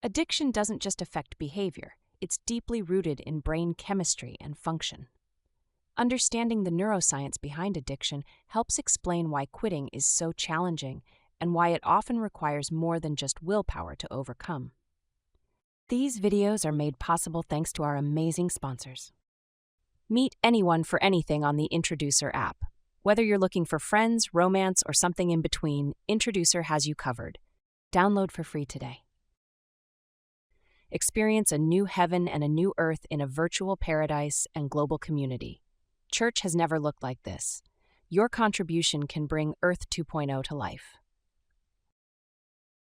Addiction doesn't just affect behavior, it's deeply rooted in brain chemistry and function. Understanding the neuroscience behind addiction helps explain why quitting is so challenging and why it often requires more than just willpower to overcome. These videos are made possible thanks to our amazing sponsors. Meet anyone for anything on the Introducer app. Whether you're looking for friends, romance, or something in between, Introducer has you covered. Download for free today. Experience a new heaven and a new earth in a virtual paradise and global community. Church has never looked like this. Your contribution can bring Earth 2.0 to life.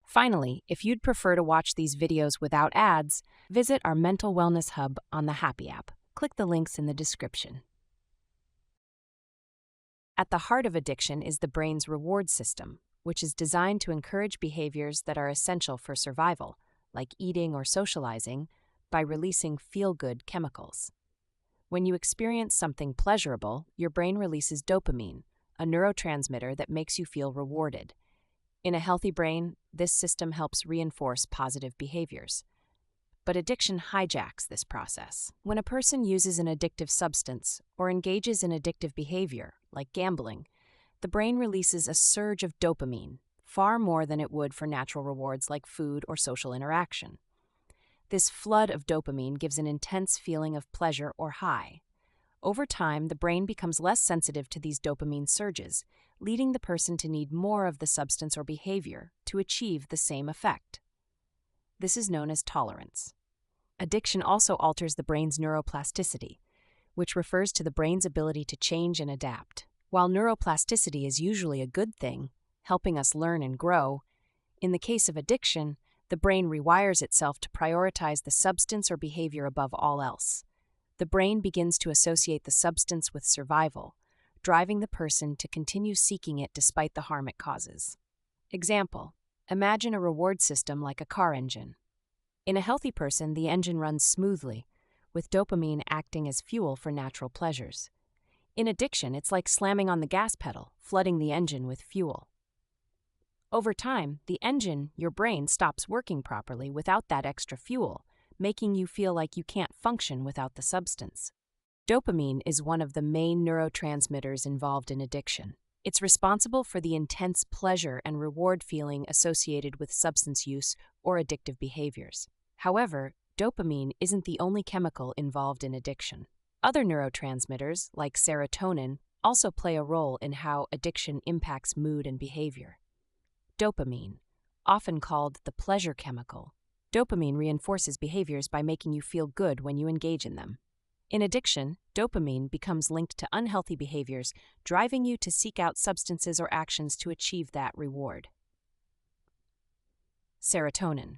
Finally, if you'd prefer to watch these videos without ads, visit our mental wellness hub on the Happy app. Click the links in the description. At the heart of addiction is the brain's reward system, which is designed to encourage behaviors that are essential for survival, like eating or socializing, by releasing feel-good chemicals. When you experience something pleasurable, your brain releases dopamine, a neurotransmitter that makes you feel rewarded. In a healthy brain, this system helps reinforce positive behaviors. But addiction hijacks this process. When a person uses an addictive substance or engages in addictive behavior, like gambling, the brain releases a surge of dopamine, far more than it would for natural rewards like food or social interaction. This flood of dopamine gives an intense feeling of pleasure or high. Over time, the brain becomes less sensitive to these dopamine surges, leading the person to need more of the substance or behavior to achieve the same effect. This is known as tolerance. Addiction also alters the brain's neuroplasticity, which refers to the brain's ability to change and adapt. While neuroplasticity is usually a good thing, helping us learn and grow, in the case of addiction, the brain rewires itself to prioritize the substance or behavior above all else. The brain begins to associate the substance with survival, driving the person to continue seeking it despite the harm it causes. Example: imagine a reward system like a car engine. In a healthy person, the engine runs smoothly, with dopamine acting as fuel for natural pleasures. In addiction, it's like slamming on the gas pedal, flooding the engine with fuel. Over time, the engine, your brain, stops working properly without that extra fuel, making you feel like you can't function without the substance. Dopamine is one of the main neurotransmitters involved in addiction. It's responsible for the intense pleasure and reward feeling associated with substance use or addictive behaviors. However, dopamine isn't the only chemical involved in addiction. Other neurotransmitters, like serotonin, also play a role in how addiction impacts mood and behavior. Dopamine, often called the pleasure chemical. Dopamine reinforces behaviors by making you feel good when you engage in them. In addiction, dopamine becomes linked to unhealthy behaviors, driving you to seek out substances or actions to achieve that reward. Serotonin.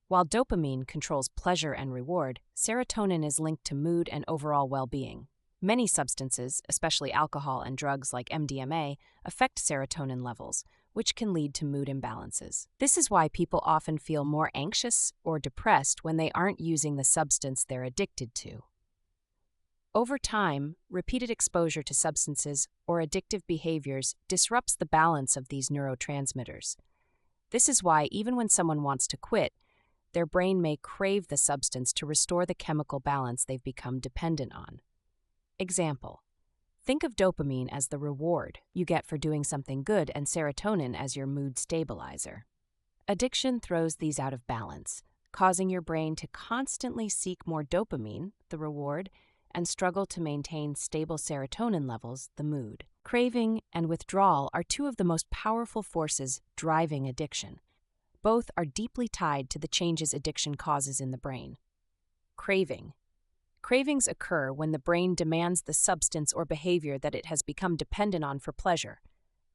While dopamine controls pleasure and reward, serotonin is linked to mood and overall well-being. Many substances, especially alcohol and drugs like MDMA, affect serotonin levels, which can lead to mood imbalances. This is why people often feel more anxious or depressed when they aren't using the substance they're addicted to. Over time, repeated exposure to substances or addictive behaviors disrupts the balance of these neurotransmitters. This is why even when someone wants to quit, their brain may crave the substance to restore the chemical balance they've become dependent on. Example: think of dopamine as the reward you get for doing something good and serotonin as your mood stabilizer. Addiction throws these out of balance, causing your brain to constantly seek more dopamine, the reward, and struggle to maintain stable serotonin levels, the mood. Craving and withdrawal are two of the most powerful forces driving addiction. Both are deeply tied to the changes addiction causes in the brain. Craving. Cravings occur when the brain demands the substance or behavior that it has become dependent on for pleasure.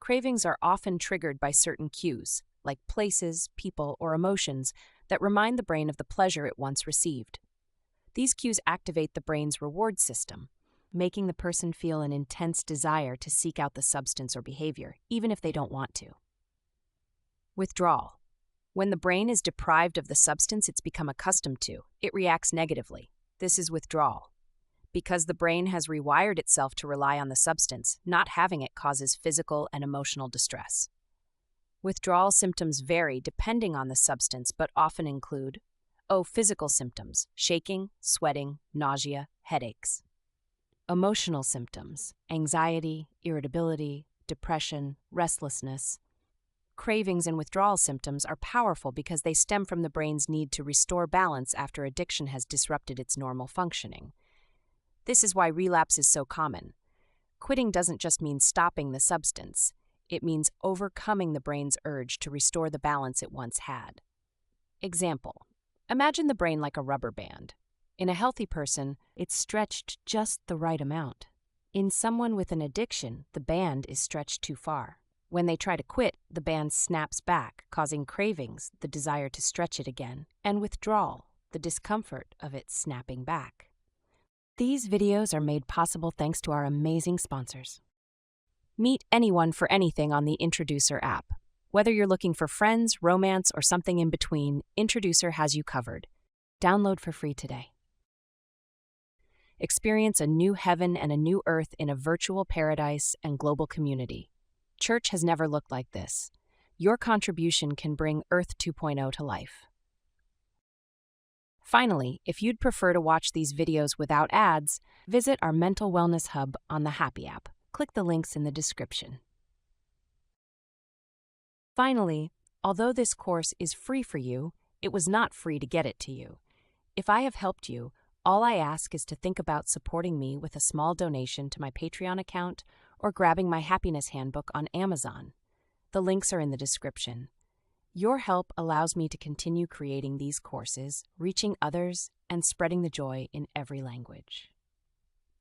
Cravings are often triggered by certain cues, like places, people, or emotions, that remind the brain of the pleasure it once received. These cues activate the brain's reward system, making the person feel an intense desire to seek out the substance or behavior, even if they don't want to. Withdrawal. When the brain is deprived of the substance it's become accustomed to, it reacts negatively. This is withdrawal. Because the brain has rewired itself to rely on the substance, not having it causes physical and emotional distress. Withdrawal symptoms vary depending on the substance, but often include O. Physical symptoms: shaking, sweating, nausea, headaches. Emotional symptoms: anxiety, irritability, depression, restlessness. Cravings and withdrawal symptoms are powerful because they stem from the brain's need to restore balance after addiction has disrupted its normal functioning. This is why relapse is so common. Quitting doesn't just mean stopping the substance, it means overcoming the brain's urge to restore the balance it once had. Example: imagine the brain like a rubber band. In a healthy person, it's stretched just the right amount. In someone with an addiction, the band is stretched too far. When they try to quit, the band snaps back, causing cravings, the desire to stretch it again, and withdrawal, the discomfort of it snapping back. These videos are made possible thanks to our amazing sponsors. Meet anyone for anything on the Introducer app. Whether you're looking for friends, romance, or something in between, Introducer has you covered. Download for free today. Experience a new heaven and a new earth in a virtual paradise and global community. Church has never looked like this. Your contribution can bring Earth 2.0 to life. Finally, if you'd prefer to watch these videos without ads, visit our Mental Wellness Hub on the Happy app. Click the links in the description. Finally, although this course is free for you, it was not free to get it to you. If I have helped you, all I ask is to think about supporting me with a small donation to my Patreon account or grabbing my Happiness Handbook on Amazon. The links are in the description. Your help allows me to continue creating these courses, reaching others, and spreading the joy in every language.